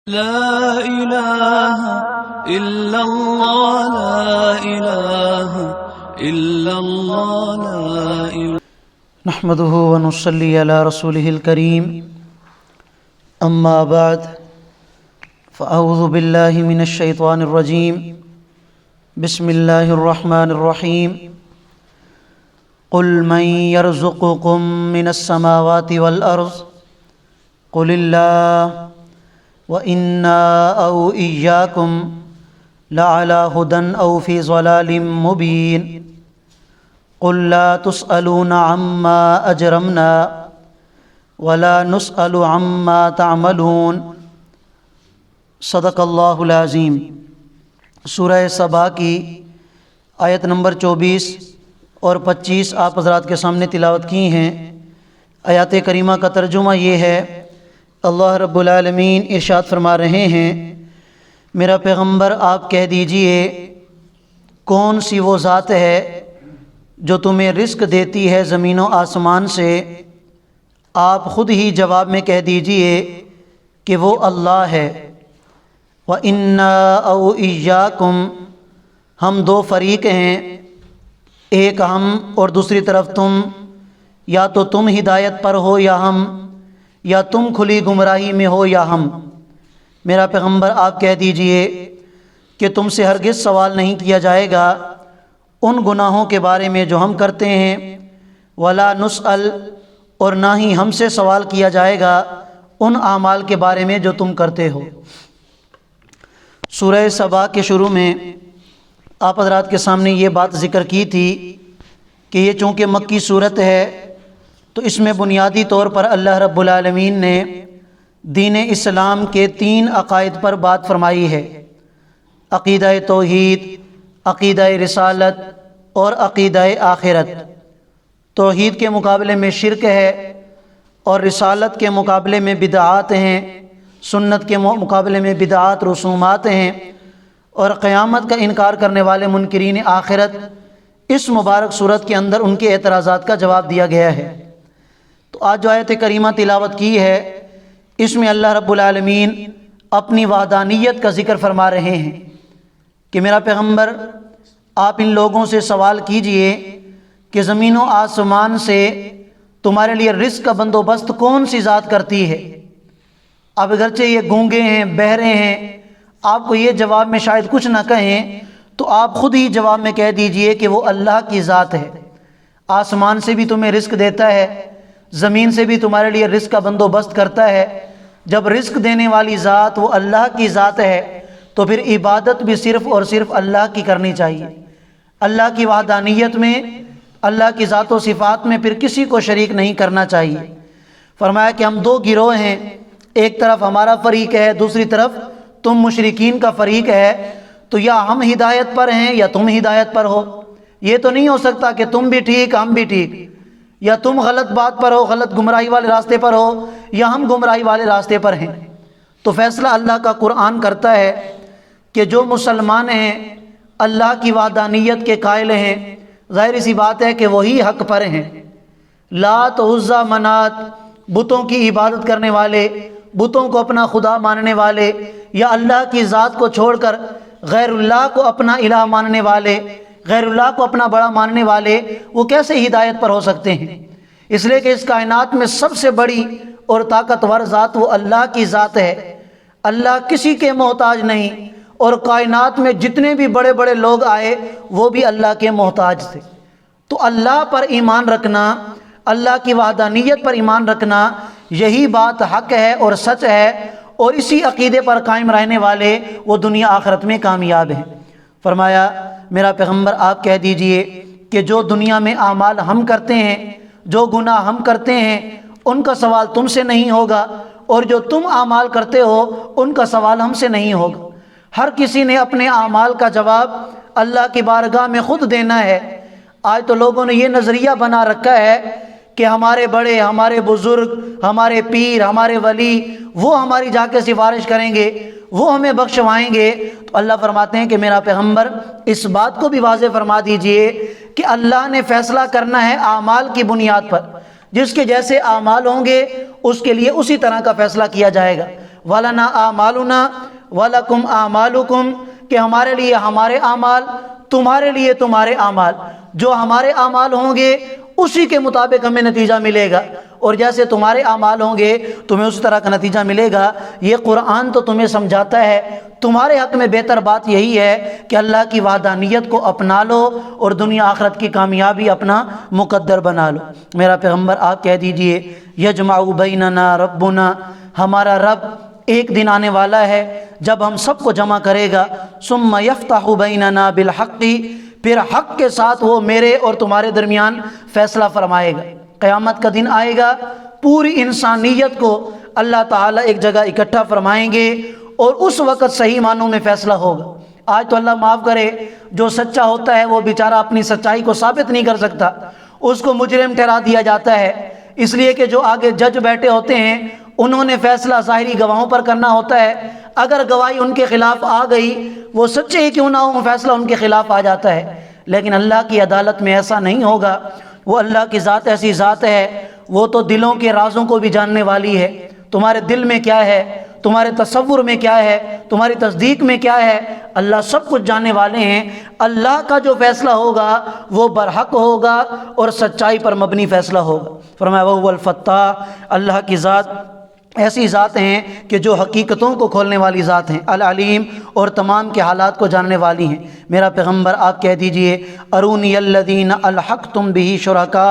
لا إله إلا الله لا إله إلا الله لا إله نحمده ونصلي على رسوله الكريم أما بعد فأعوذ بالله من الشيطان الرجيم بسم الله الرحمن الرحيم قل من يرزقكم من السماوات والأرض قل الله وَإِنَّا أَوْ إِيَّاكُمْ لَعَلَى هُدًى أَوْ فِي ضَلَالٍ مُبِينٍ قُل لَّا تُسْأَلُونَ عَمَّا أَجْرَمْنَا وَلَا نُسْأَلُ عَمَّا تَعْمَلُونَ صدق اللہ العظیم۔ سورہ سبا کی آیت نمبر 24 اور 25 آپ حضرات کے سامنے تلاوت کی ہیں۔ آیات کریمہ کا ترجمہ یہ ہے، اللہ رب العالمین ارشاد فرما رہے ہیں، میرا پیغمبر آپ کہہ دیجئے کون سی وہ ذات ہے جو تمہیں رزق دیتی ہے زمین و آسمان سے؟ آپ خود ہی جواب میں کہہ دیجئے کہ وہ اللہ ہے۔ وَإِنَّا أَوْ إِيَّاكُمْ، ہم دو فریق ہیں، ایک ہم اور دوسری طرف تم، یا تو تم ہدایت پر ہو یا تم کھلی گمراہی میں ہو یا ہم۔ میرا پیغمبر آپ کہہ دیجئے کہ تم سے ہرگز سوال نہیں کیا جائے گا ان گناہوں کے بارے میں جو ہم کرتے ہیں، ولا نسأل، اور نہ ہی ہم سے سوال کیا جائے گا ان اعمال کے بارے میں جو تم کرتے ہو۔ سورہ سبا کے شروع میں آپ حضرات کے سامنے یہ بات ذکر کی تھی کہ یہ چونکہ مکی صورت ہے تو اس میں بنیادی طور پر اللہ رب العالمین نے دین اسلام کے 3 عقائد پر بات فرمائی ہے، عقیدہ توحید، عقیدہ رسالت اور عقیدہ آخرت۔ توحید کے مقابلے میں شرک ہے اور رسالت کے مقابلے میں بدعات ہیں، سنت کے مقابلے میں بدعات رسومات ہیں، اور قیامت کا انکار کرنے والے منکرین آخرت اس مبارک صورت کے اندر ان کے اعتراضات کا جواب دیا گیا ہے۔ تو آج جو آیت کریمہ تلاوت کی ہے اس میں اللہ رب العالمین اپنی وحدانیت کا ذکر فرما رہے ہیں کہ میرا پیغمبر آپ ان لوگوں سے سوال کیجئے کہ زمین و آسمان سے تمہارے لیے رزق کا بندوبست کون سی ذات کرتی ہے؟ اب اگرچہ یہ گونگے ہیں، بہرے ہیں، آپ کو یہ جواب میں شاید کچھ نہ کہیں تو آپ خود ہی جواب میں کہہ دیجئے کہ وہ اللہ کی ذات ہے۔ آسمان سے بھی تمہیں رزق دیتا ہے، زمین سے بھی تمہارے لیے رزق کا بندوبست کرتا ہے۔ جب رزق دینے والی ذات وہ اللہ کی ذات ہے تو پھر عبادت بھی صرف اور صرف اللہ کی کرنی چاہیے۔ اللہ کی وحدانیت میں، اللہ کی ذات و صفات میں پھر کسی کو شریک نہیں کرنا چاہیے۔ فرمایا کہ ہم 2 گروہ ہیں، ایک طرف ہمارا فریق ہے، دوسری طرف تم مشرکین کا فریق ہے، تو یا ہم ہدایت پر ہیں یا تم ہدایت پر ہو۔ یہ تو نہیں ہو سکتا کہ تم بھی ٹھیک ہم بھی ٹھیک، یا تم غلط بات پر ہو، غلط گمراہی والے راستے پر ہو، یا ہم گمراہی والے راستے پر ہیں۔ تو فیصلہ اللہ کا قرآن کرتا ہے کہ جو مسلمان ہیں اللہ کی وحدانیت کے قائل ہیں، ظاہر سی بات ہے کہ وہی حق پر ہیں۔ لات، عزیٰ، منات، بتوں کی عبادت کرنے والے، بتوں کو اپنا خدا ماننے والے، یا اللہ کی ذات کو چھوڑ کر غیر اللہ کو اپنا الہ ماننے والے، غیر اللہ کو اپنا بڑا ماننے والے، وہ کیسے ہدایت پر ہو سکتے ہیں؟ اس لیے کہ اس کائنات میں سب سے بڑی اور طاقتور ذات وہ اللہ کی ذات ہے۔ اللہ کسی کے محتاج نہیں، اور کائنات میں جتنے بھی بڑے بڑے لوگ آئے وہ بھی اللہ کے محتاج تھے۔ تو اللہ پر ایمان رکھنا، اللہ کی وحدانیت پر ایمان رکھنا، یہی بات حق ہے اور سچ ہے، اور اسی عقیدے پر قائم رہنے والے وہ دنیا آخرت میں کامیاب ہیں۔ فرمایا میرا پیغمبر آپ کہہ دیجئے کہ جو دنیا میں اعمال ہم کرتے ہیں، جو گناہ ہم کرتے ہیں، ان کا سوال تم سے نہیں ہوگا، اور جو تم اعمال کرتے ہو ان کا سوال ہم سے نہیں ہوگا۔ ہر کسی نے اپنے اعمال کا جواب اللہ کی بارگاہ میں خود دینا ہے۔ آج تو لوگوں نے یہ نظریہ بنا رکھا ہے کہ ہمارے بڑے، ہمارے بزرگ، ہمارے پیر، ہمارے ولی، وہ ہماری جا کے سفارش کریں گے، وہ ہمیں بخشوائیں گے۔ تو اللہ فرماتے ہیں کہ میرا پیغمبر اس بات کو بھی واضح فرما دیجئے کہ اللہ نے فیصلہ کرنا ہے اعمال کی بنیاد پر۔ جس کے جیسے اعمال ہوں گے اس کے لیے اسی طرح کا فیصلہ کیا جائے گا، वलना आमालुना वलकुम आमालुकुम, कि हमारे लिए हमारे आमाल, तुम्हारे लिए तुम्हारे आमाल। जो हमारे आमाल होंगे उसी के मुताबिक हमें नतीजा मिलेगा, और जैसे तुम्हारे आमाल होंगे तुम्हें उसी तरह का नतीजा मिलेगा। ये कुरान तो तुम्हें समझाता है। तुम्हारे हक़ में बेहतर बात यही है कि अल्लाह की वहदानियत को अपना लो और दुनिया आखरत की कामयाबी अपना मुकद्दर बना लो। मेरा पैगम्बर आप कह दीजिए, यजमाउ बैनना रब्बुना, हमारा रब एक दिन आने वाला है जब हम सबको जमा करेगा। सुम्मा यफ्ताहु बैनना बिल हक़्क़ि, फिर हक़ के साथ वो मेरे और तुम्हारे दरमियान फ़ैसला फरमाएगा। क़यामत का दिन आएगा, पूरी इंसानियत को अल्लाह ताला एक जगह इकट्ठा फरमाएंगे और उस वक़्त सही मानों में फ़ैसला होगा। आज तो अल्लाह माफ़ करे, जो सच्चा होता है वो बेचारा अपनी सच्चाई को साबित नहीं कर सकता, उसको मुजरिम ठहरा दिया जाता है, इसलिए कि जो आगे जज बैठे होते हैं उन्होंने फ़ैसला ज़ाहिरी गवाहों पर करना होता है। अगर गवाही उनके ख़िलाफ़ आ गई, वो सच्चे ही क्यों ना हो, फ़ैसला उनके ख़िलाफ़ आ जाता है। लेकिन अल्लाह की अदालत में ऐसा नहीं होगा। वो अल्लाह की ज़ात ऐसी ज़ात है, वो तो दिलों के राज़ों को भी जानने वाली है। तुम्हारे दिल में क्या है, तुम्हारे तसव्वुर में क्या है, तुम्हारी तस्दीक में क्या है, अल्लाह सब कुछ जानने वाले हैं। अल्लाह का जो फ़ैसला होगा वो बरहक होगा और सच्चाई पर मबनी फ़ैसला होगा। फरमाया वहुवल फत्ताह, अल्लाह की ज़ात ऐसी ज़ात हैं कि जो हकीकतों को खोलने वाली ज़ात हैं, अल अलीम, और तमाम के हालात को जानने वाली हैं। मेरा पैगम्बर आप कह दीजिए, अरूनी अल्लज़ीना अलहक़्तुम बिही शुरका,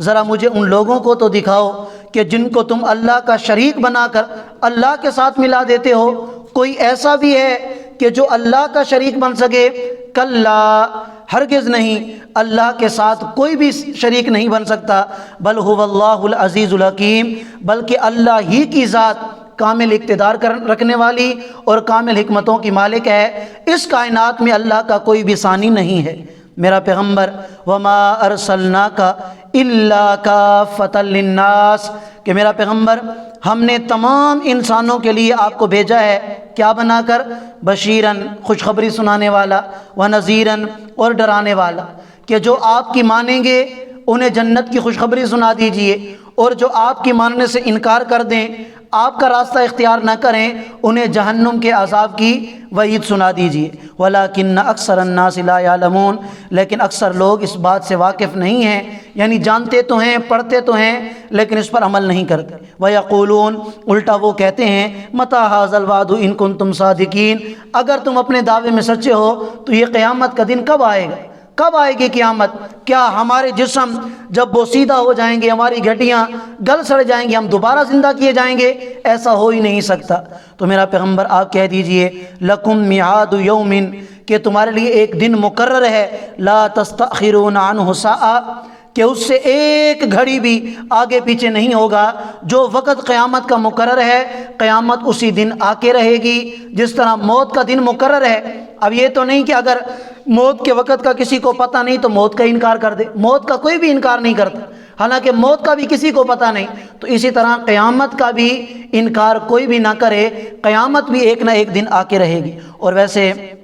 ज़रा मुझे उन लोगों को तो दिखाओ कि जिनको तुम अल्लाह का शरीक बनाकर अल्लाह के साथ मिला देते हो। कोई ऐसा भी है कि जो अल्लाह का शरीक बन सके? कल्ला, हरगिज़ नहीं, अल्लाह के साथ कोई भी शरीक नहीं बन सकता। बल हुवल्लाहुल अज़ीज़ुल हकीम, बल्कि अल्लाह ही की ज़ात कामिल इक़्तिदार रखने वाली और कामिल हिकमतों की मालिक है। इस कायनात में अल्लाह का कोई भी सानी नहीं है। मेरा पैगम्बर, वमा अरसलनाका इल्ला काफ़तल लिन्नास, कि मेरा पैगम्बर हमने तमाम इंसानों के लिए आपको भेजा है, क्या बनाकर? बशीरन, खुशखबरी सुनाने वाला, व नज़ीरन, और डराने वाला, कि जो आपकी मानेंगे उन्हें जन्नत की खुशखबरी सुना दीजिए, और जो आपकी मानने से इनकार कर दें, आपका रास्ता इख्तियार न करें, उन्हें जहन्नुम के अज़ाब की वईद सुना दीजिए। वलाकिन्न अक्सर अन्नास ला यालमून, लेकिन अक्सर लोग इस बात से वाकिफ़ नहीं हैं, यानी जानते तो हैं, पढ़ते तो हैं, लेकिन इस पर अमल नहीं करते। वयक़ूलून, उल्टा वो कहते हैं, मता हाज़ल वादु इन कुन्तुम सादिकीन, अगर तुम अपने दावे में सच्चे हो तो ये क़यामत का दिन कब आएगा? कब आएगी क़यामत? क्या हमारे जिस्म जब बोसीदा हो जाएंगे, हमारी घटियाँ गल सड़ जाएंगी, हम दोबारा ज़िंदा किए जाएंगे? ऐसा हो ही नहीं सकता। तो मेरा पैगम्बर आप कह दीजिए, लकुम मिआदु यौमिन, कि तुम्हारे लिए एक दिन मुकर्रर है, ला तस्तअखिरून अन्हु साआ, कि उससे एक घड़ी भी आगे पीछे नहीं होगा। जो वक़्त क़यामत का मुकर्रर है, क़यामत उसी दिन आके रहेगी, जिस तरह मौत का दिन मुकर्रर है। अब ये तो नहीं कि अगर मौत के वक़्त का किसी को पता नहीं तो मौत का इनकार कर दे, मौत का कोई भी इनकार नहीं करता, हालांकि मौत का भी किसी को पता नहीं। तो इसी तरह क़यामत का भी इनकार कोई भी ना करे, क़यामत भी एक ना एक दिन आके रहेगी। और वैसे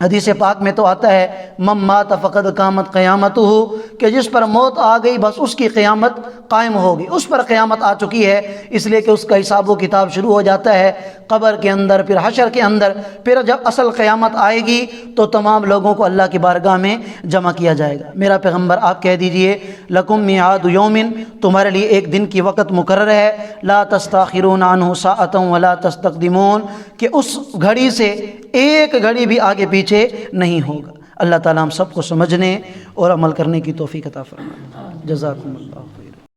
हदीस पाक में तो आता है, मम मात फ़क़द क़ामत क़यामतुहु, कि जिस पर मौत आ गई बस उसकी क़यामत कायम होगी, उस पर क़यामत आ चुकी है, इसलिए कि उसका हिसाब व किताब शुरू हो जाता है क़ब्र के अंदर, फिर हशर के अंदर। फिर जब असल क़यामत आएगी तो तमाम लोगों को अल्लाह की बारगाह में जमा किया जाएगा। मेरा पैगम्बर आप कह दीजिए, लकुम मिआदु यौमिन, तुम्हारे लिए एक दिन की वक़्त मुकर्रर है, ला तस्ताखिरून अन्हु साअतन वला तस्तक़दिमून, कि उस घड़ी से एक घड़ी भी आगे पीछे नहीं होगा। अल्लाह ताला हम सबको समझने और अमल करने की तौफीक अता फरमाए। जज़ाकुमुल्लाह खैर।